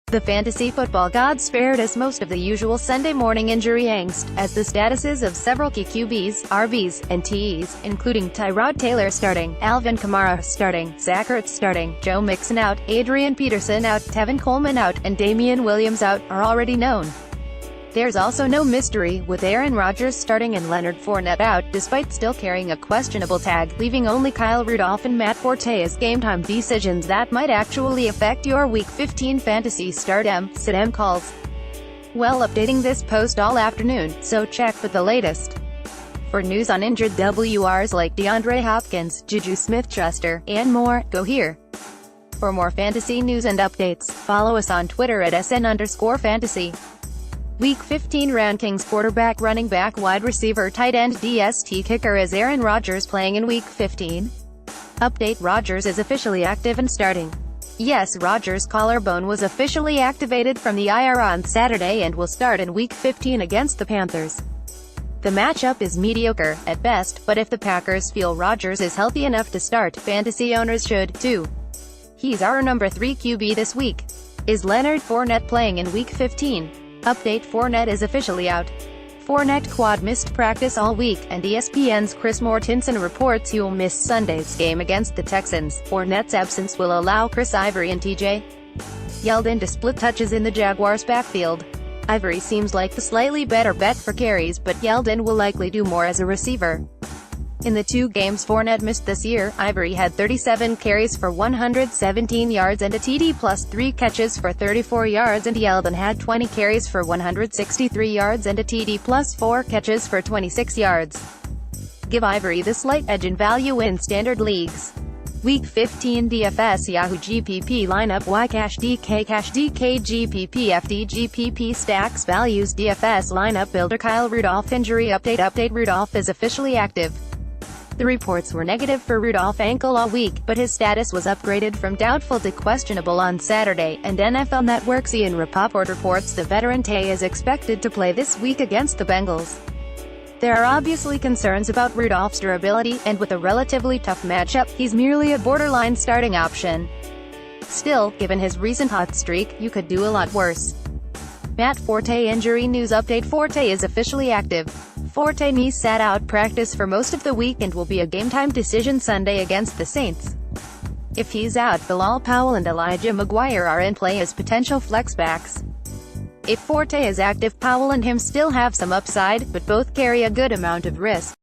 The fantasy football gods spared us most of the usual Sunday morning injury angst, as the statuses of several key QBs, RBs, and TEs, including Tyrod Taylor starting, Alvin Kamara starting, Zach Ertz starting, Joe Mixon out, Adrian Peterson out, Tevin Coleman out, and Damian Williams out, are already known. There's also no mystery, with Aaron Rodgers starting and Leonard Fournette out, despite still carrying a questionable tag, leaving only Kyle Rudolph and Matt Forte as game-time decisions that might actually affect your Week 15 fantasy start-sit-em calls. Well, updating this post all afternoon, so check for the latest. For news on injured WRs like DeAndre Hopkins, Juju Smith-Schuster, and more, go here. For more fantasy news and updates, follow us on Twitter at @SN_fantasy. Week 15 rankings: quarterback, running back, wide receiver, tight end, DST, kicker. Is Aaron Rodgers playing in Week 15? Update: Rodgers is officially active and starting. Yes, Rodgers' collarbone was officially activated from the IR on Saturday and will start in Week 15 against the Panthers. The matchup is mediocre, at best, but if the Packers feel Rodgers is healthy enough to start, fantasy owners should, too. He's our number 3 QB this week. Is Leonard Fournette playing in Week 15? Update: Fournette is officially out. Fournette quad missed practice all week, and ESPN's Chris Mortensen reports he'll miss Sunday's game against the Texans. Fournette's absence will allow Chris Ivory and TJ Yeldon to split touches in the Jaguars' backfield. Ivory seems like the slightly better bet for carries, but Yeldon will likely do more as a receiver. In the 2 games Fournette missed this year, Ivory had 37 carries for 117 yards and a TD plus 3 catches for 34 yards, and Yeldon had 20 carries for 163 yards and a TD plus 4 catches for 26 yards. Give Ivory the slight edge in value in standard leagues. Week 15 DFS Yahoo GPP lineup: Ycash DK Cash DK GPP FD GPP Stacks Values DFS lineup builder Kyle Rudolph injury update: Rudolph is officially active. The reports were negative for Rudolph ankle all week, but his status was upgraded from doubtful to questionable on Saturday, and NFL Network's Ian Rapoport reports the veteran Tay is expected to play this week against the Bengals. There are obviously concerns about Rudolph's durability, and with a relatively tough matchup, he's merely a borderline starting option. Still, given his recent hot streak, you could do a lot worse. Matt Forte injury news update: Forte is officially active. Forte knee sat out practice for most of the week and will be a game-time decision Sunday against the Saints. If he's out, Bilal Powell and Elijah McGuire are in play as potential flexbacks. If Forte is active, Powell and him still have some upside, but both carry a good amount of risk.